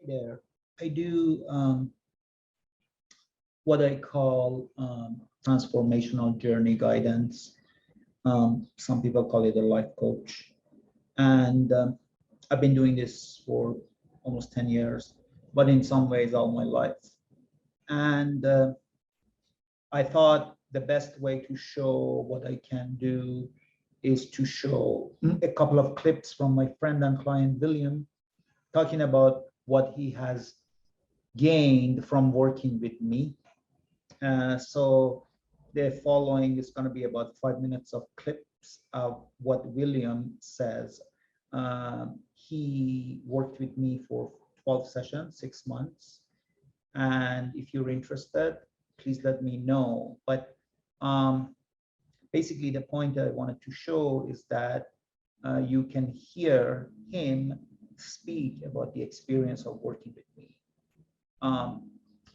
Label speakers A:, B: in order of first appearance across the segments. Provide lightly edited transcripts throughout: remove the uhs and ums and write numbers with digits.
A: there. I do what I call transformational journey guidance. Some people call it a life coach. And I've been doing this for almost 10 years, but in some ways all my life. And I thought the best way to show what I can do is to show a couple of clips from my friend and client, William, talking about what he has gained from working with me. So the following is going to be about 5 minutes of clips of what William says. He worked with me for 12 sessions, 6 months. And if you're interested, please let me know. But basically, the point I wanted to show is that you can hear him speak about the experience of working with me.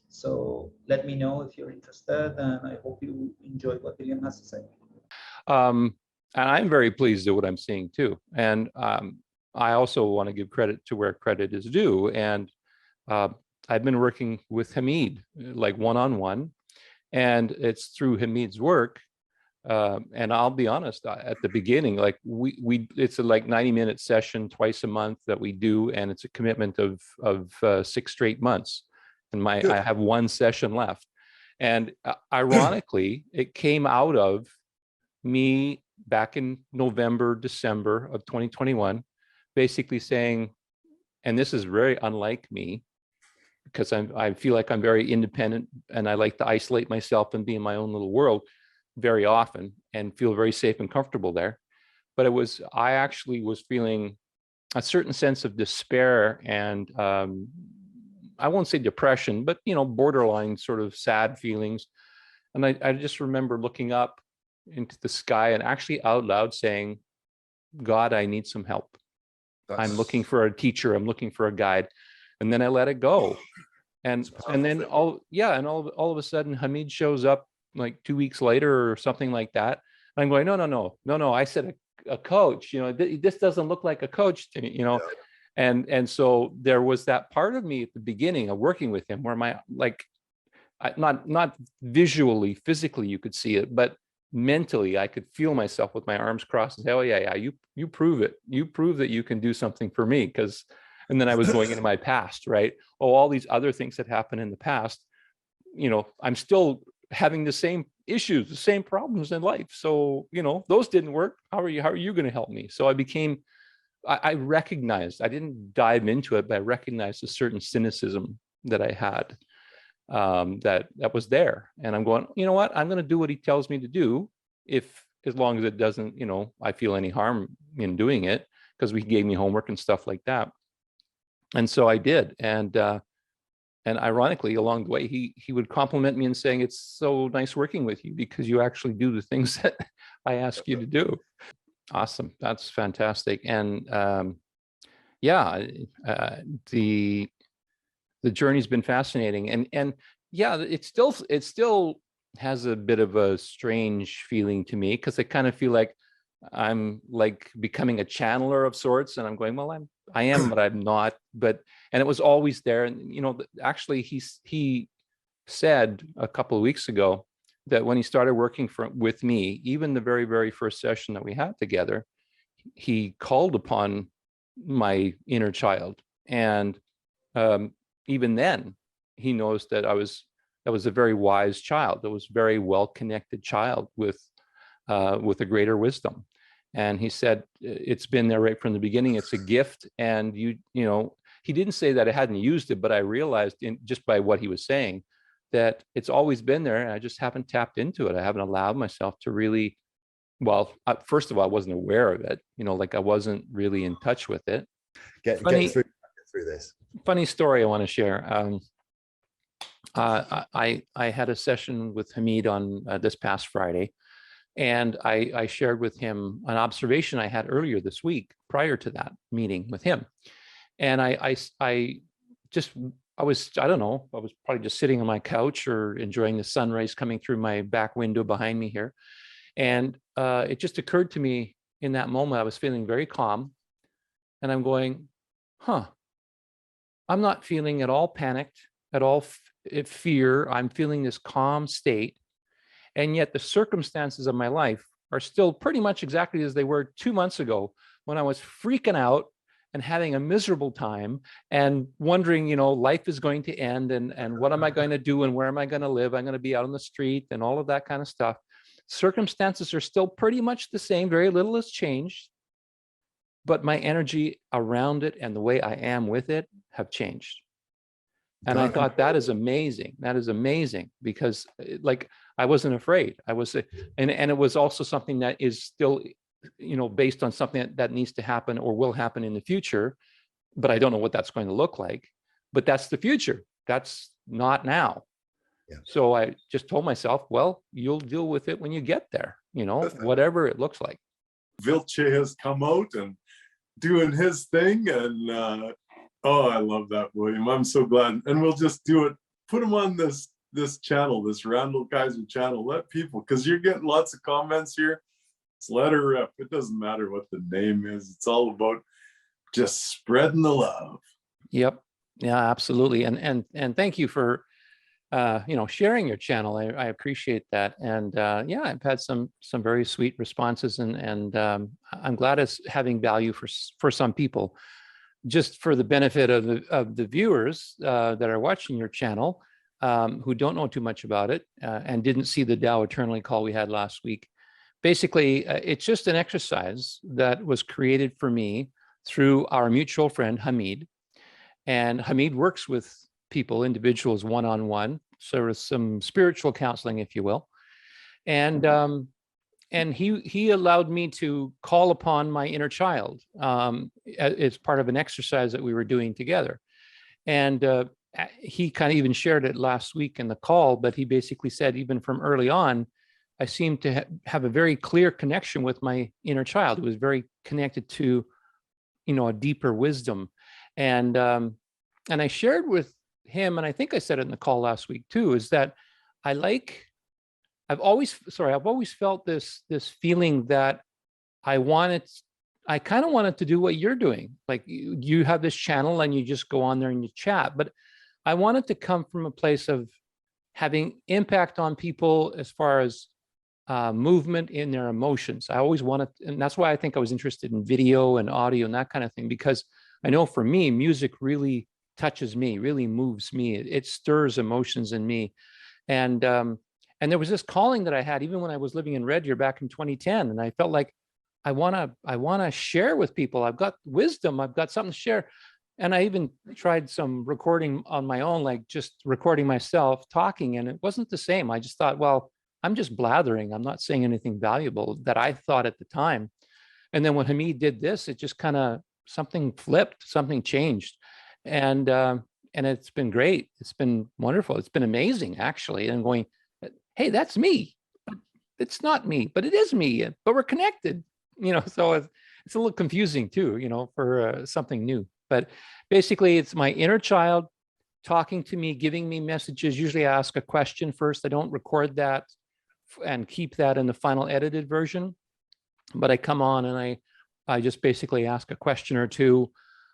A: So let me know if you're interested, and I hope you enjoy what William has to say.
B: And I'm very pleased at what I'm seeing too. And I also want to give credit to where credit is due. And I've been working with Hamid, like one-on-one, and it's through Hamid's work. And I'll be honest, at the beginning, like it's a like 90-minute session twice a month that we do, and it's a commitment of 6 straight months. And I have 1 session left. And ironically, it came out of me back in November, December of 2021, basically saying, and this is very unlike me, because I feel like I'm very independent and I like to isolate myself and be in my own little world very often and feel very safe and comfortable there. But I actually was feeling a certain sense of despair and I won't say depression, but borderline sort of sad feelings. And I just remember looking up into the sky and actually out loud saying, God, I need some help. I'm looking for a teacher. I'm looking for a guide. And then I let it go. And then all of a sudden Hamid shows up like 2 weeks later or something like that. And I'm going, no. I said a coach, this doesn't look like a coach to me, Yeah. And so there was that part of me at the beginning of working with him where not visually, physically, you could see it, but mentally I could feel myself with my arms crossed and say, oh yeah, you prove it. You prove that you can do something for me. And then I was going into my past, right? Oh, all these other things that happened in the past, I'm still having the same issues, the same problems in life. So, those didn't work. How are you going to help me? So I recognized, I didn't dive into it, but I recognized a certain cynicism that I had, that was there. And I'm going, you know what? I'm going to do what he tells me to do, as long as it doesn't, I feel any harm in doing it, because he gave me homework and stuff like that. And so I did. And ironically, along the way, he would compliment me and saying, it's so nice working with you because you actually do the things that I ask you to do. Awesome. That's fantastic. And the journey's been fascinating. And yeah, it still has a bit of a strange feeling to me, because I kind of feel like I'm like becoming a channeler of sorts, and I'm going, well, I am, but I'm not. And it was always there. And actually, he said a couple of weeks ago that when he started working with me, even the very, very first session that we had together, he called upon my inner child, and even then, he knows that I was a very wise child. That was a very well-connected child with a greater wisdom. And he said, it's been there right from the beginning. It's a gift. And he didn't say that I hadn't used it, but I realized just by what he was saying that it's always been there. And I just haven't tapped into it. I haven't allowed myself to really, first of all, I wasn't aware of it, like I wasn't really in touch with it.
C: Get through this.
B: Funny story I want to share. I had a session with Hamid on this past Friday. And I shared with him an observation I had earlier this week prior to that meeting with him. And I was probably just sitting on my couch or enjoying the sunrise coming through my back window behind me here. And it just occurred to me in that moment, I was feeling very calm. And I'm going, I'm not feeling at all panicked, at all fear. I'm feeling this calm state. And yet the circumstances of my life are still pretty much exactly as they were 2 months ago, when I was freaking out and having a miserable time and wondering, life is going to end, and what am I going to do, and where am I going to live? I'm going to be out on the street and all of that kind of stuff. Circumstances are still pretty much the same. Very little has changed, but my energy around it and the way I am with it have changed. And I thought, that is amazing. That is amazing, because like, I wasn't afraid. And it was also something that is still, based on something that needs to happen or will happen in the future, but I don't know what that's going to look like. But that's the future. That's not now.
C: Yeah.
B: So I just told myself, well, you'll deal with it when you get there, whatever it looks like.
D: Vilche has come out and doing his thing, and oh, I love that, William. I'm so glad. And we'll just do it. Put him on this channel, this Randall Kaiser channel. Let people, because you're getting lots of comments here. Just let her rip. It doesn't matter what the name is. It's all about just spreading the love.
B: Yep. Yeah, absolutely. And thank you for sharing your channel. I appreciate that. And yeah, I've had some very sweet responses, and I'm glad it's having value for some people. Just for the benefit of the viewers that are watching your channel, who don't know too much about it and didn't see the Tao Eternally call we had last week. Basically, it's just an exercise that was created for me through our mutual friend, Hamid. And Hamid works with people, individuals, one-on-one, sort of some spiritual counseling, if you will. And he allowed me to call upon my inner child as part of an exercise that we were doing together. And he kind of even shared it last week in the call, but he basically said, even from early on, I seemed to have a very clear connection with my inner child. It was very connected to, a deeper wisdom. And I shared with him, and I think I said it in the call last week too, is that I've always felt this feeling that I kind of wanted to do what you're doing. Like, you have this channel and you just go on there and you chat, but I wanted to come from a place of having impact on people as far as movement in their emotions. I always wanted, and that's why I think I was interested in video and audio and that kind of thing, because I know for me, music really touches me, really moves me. It stirs emotions in me. And there was this calling that I had even when I was living in Red Deer back in 2010. And I felt like I want to share with people. I've got wisdom. I've got something to share. And I even tried some recording on my own, like just recording myself talking. And it wasn't the same. I just thought, well, I'm just blathering. I'm not saying anything valuable that I thought at the time. And then when Hamid did this, it just kind of, something flipped, something changed. And it's been great. It's been wonderful. It's been amazing, actually. And going, hey, that's me. It's not me, but it is me. But we're connected, so it's a little confusing too, for something new. But basically, it's my inner child talking to me, giving me messages. Usually I ask a question first. I don't record that and keep that in the final edited version. But I come on and I just basically ask a question or two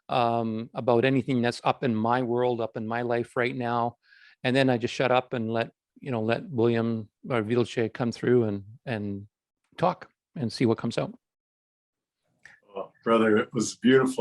B: about anything that's up in my world, up in my life right now. And then I just shut up and let William or Vilche come through and talk and see what comes out.
D: Oh, brother, it was beautiful.